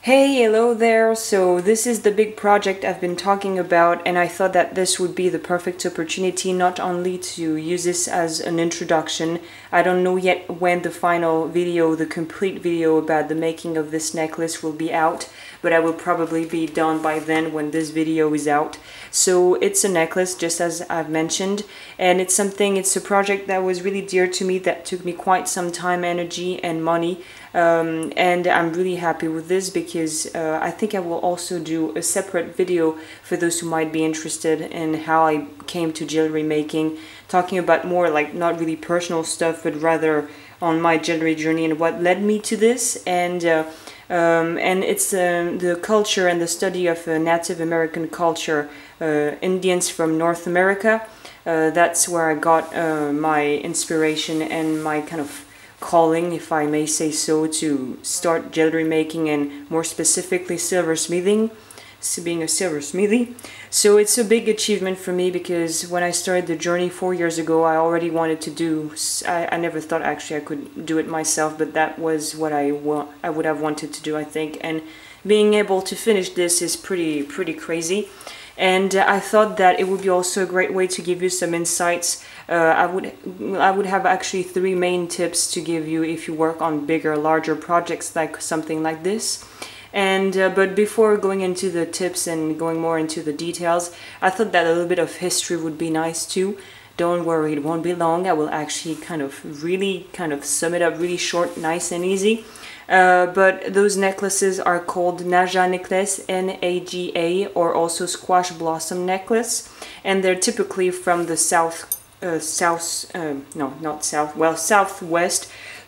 Hey, hello there. So this is the big project I've been talking about, and I thought that this would be the perfect opportunity not only to use this as an introduction. I don't know yet when the final video, the complete video about the making of this necklace will be out, but I will probably be done by then when this video is out. So it's a necklace, just as I've mentioned, and it's a project that was really dear to me, that took me quite some time, energy, and money. And I'm really happy with this because I think I will also do a separate video for those who might be interested in how I came to jewelry making, talking about more like not really personal stuff, but rather on my jewelry journey and what led me to this. And it's the culture and the study of Native American culture, Indians from North America. That's where I got my inspiration and my kind of calling, if I may say so, to start jewelry making and more specifically silversmithing, being a silversmithy. So it's a big achievement for me because when I started the journey 4 years ago, I already wanted to do, I never thought actually I could do it myself, but that was what I would have wanted to do, I think. And being able to finish this is pretty crazy. And I thought that it would be also a great way to give you some insights. I would have actually 3 main tips to give you if you work on bigger, larger projects like something like this. And but before going into the tips and going more into the details, I thought that a little bit of history would be nice too. Don't worry, it won't be long. I will actually really sum it up really short, nice and easy. But those necklaces are called Naja necklace, N-A-G-A, or also squash blossom necklace, and they're typically from the southwest,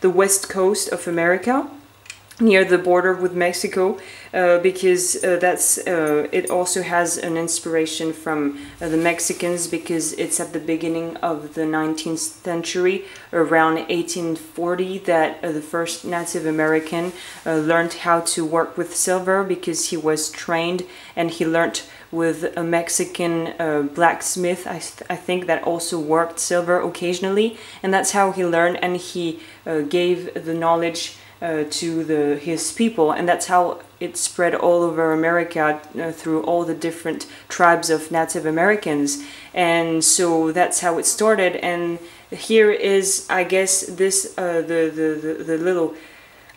the west coast of America, near the border with Mexico, because it also has an inspiration from the Mexicans, because it's at the beginning of the 19th century, around 1840, that the first Native American learned how to work with silver, because he was trained and he learned with a Mexican blacksmith, I think, that also worked silver occasionally, and that's how he learned, and he gave the knowledge to his people, and that's how it spread all over America through all the different tribes of Native Americans. And so that's how it started. And here is, I guess, this the little,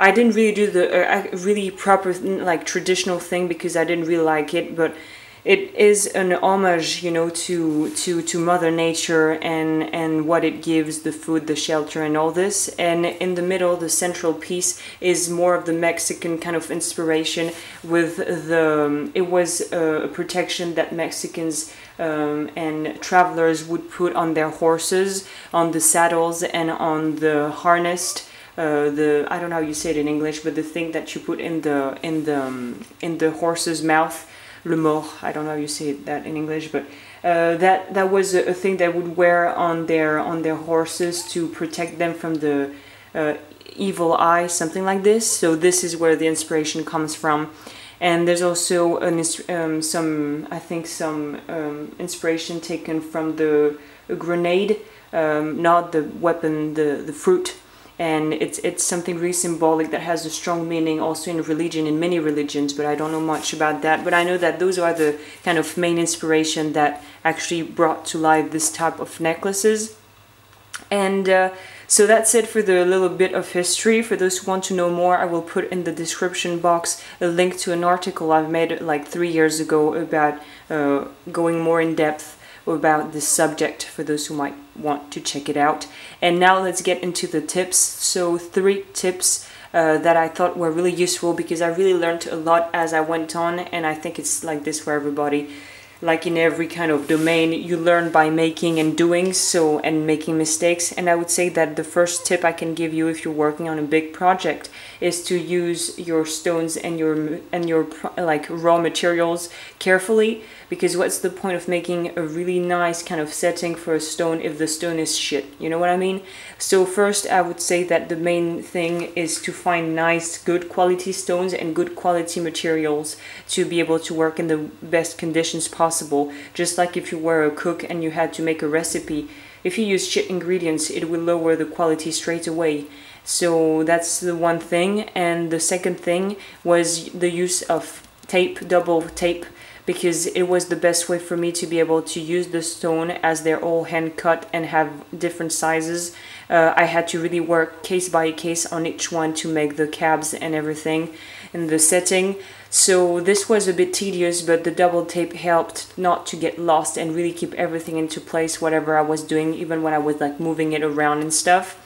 I didn't really do the really proper like traditional thing because I didn't really like it, but it is an homage, you know, to Mother Nature and what it gives, the food, the shelter, and all this. And in the middle, the central piece is more of the Mexican kind of inspiration with it was a protection that Mexicans and travelers would put on their horses, on the saddles, and on the harness. I don't know how you say it in English, but the thing that you put in the horse's mouth. Le mort, I don't know how you say that in English, but that was a thing they would wear on their horses to protect them from the evil eye, something like this. So this is where the inspiration comes from. And there's also some inspiration taken from the grenade, not the weapon, the fruit. And it's something really symbolic that has a strong meaning also in religion, in many religions, but I don't know much about that. But I know that those are the kind of main inspiration that actually brought to life this type of necklaces. And so that's it for the little bit of history. For those who want to know more, I will put in the description box a link to an article I've made like 3 years ago about going more in depth about this subject, for those who might want to check it out. And now let's get into the tips. So 3 tips that I thought were really useful, because I really learned a lot as I went on, and I think it's like this for everybody. Like in every kind of domain, you learn by making and doing, so, and making mistakes. And I would say that the first tip I can give you if you're working on a big project is to use your stones and your like raw materials carefully, because what's the point of making a really nice kind of setting for a stone if the stone is shit? You know what I mean? So first, I would say that the main thing is to find nice, good quality stones and good quality materials to be able to work in the best conditions possible. Just like if you were a cook and you had to make a recipe, if you use shit ingredients, it will lower the quality straight away. So that's the one thing. And the second thing was the use of tape, double tape, because it was the best way for me to be able to use the stone, as they're all hand cut and have different sizes. I had to really work case by case on each one to make the cabs and everything in the setting. So this was a bit tedious, but the double tape helped not to get lost and really keep everything into place, whatever I was doing, even when I was like moving it around and stuff.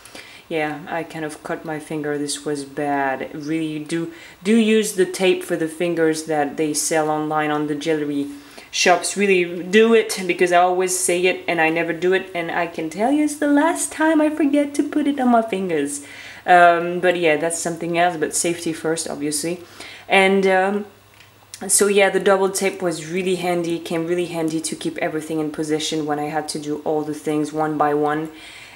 Yeah, I kind of cut my finger. This was bad. Really do use the tape for the fingers that they sell online on the jewelry shops. Really do it, because I always say it and I never do it, and I can tell you it's the last time I forget to put it on my fingers. But yeah, that's something else, but safety first, obviously. And so yeah, the double tape was really handy, came really handy to keep everything in position when I had to do all the things one by one.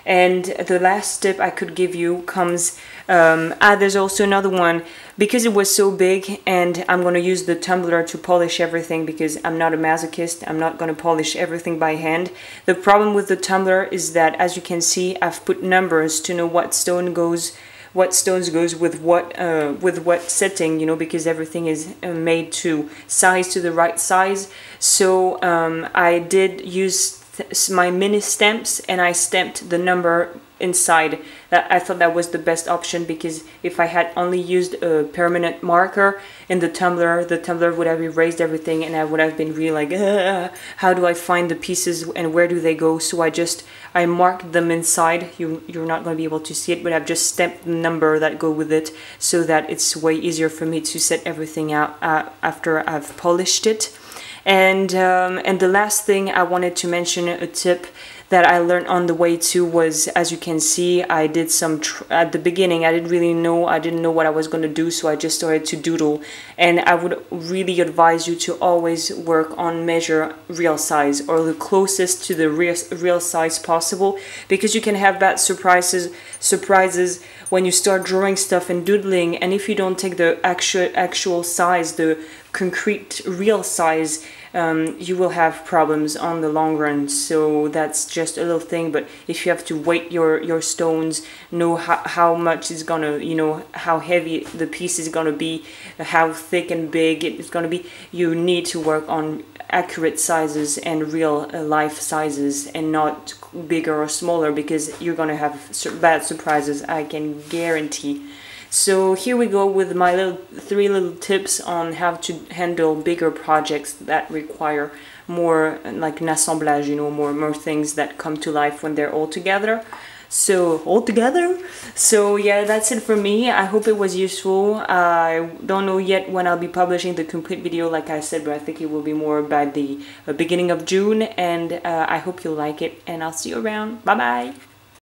And the last tip I could give you comes, there's also another one, because it was so big, and I'm going to use the tumbler to polish everything, because I'm not a masochist. I'm not going to polish everything by hand. The problem with the tumbler is that, as you can see, I've put numbers to know what stones goes with what setting, you know, because everything is made to size, to the right size. So I did use my mini stamps, and I stamped the number inside. That I thought that was the best option, because if I had only used a permanent marker in the tumbler would have erased everything, and I would have been really like, how do I find the pieces and where do they go? So I marked them inside. You're not going to be able to see it, but I've just stamped the number that go with it, so that it's way easier for me to set everything out after I've polished it. And the last thing I wanted to mention, a tip that I learned on the way too, was, as you can see, I did some at the beginning. I didn't know what I was going to do, so I just started to doodle. And I would really advise you to always work on measure real size, or the closest to the real size possible, because you can have bad surprises when you start drawing stuff and doodling, and if you don't take the actual size, the concrete real size, you will have problems on the long run. So that's just a little thing. But if you have to weight your stones, know how much is gonna, you know, how heavy the piece is gonna be, how thick and big it's gonna be, you need to work on accurate sizes and real life sizes, and not bigger or smaller, because you're gonna have bad surprises, I can guarantee. So here we go with my three little tips on how to handle bigger projects that require more like an assemblage, you know, more things that come to life when they're all together. So yeah, that's it for me. I hope it was useful. I don't know yet when I'll be publishing the complete video, like I said, but I think it will be more by the beginning of June, and I hope you'll like it, and I'll see you around. Bye bye.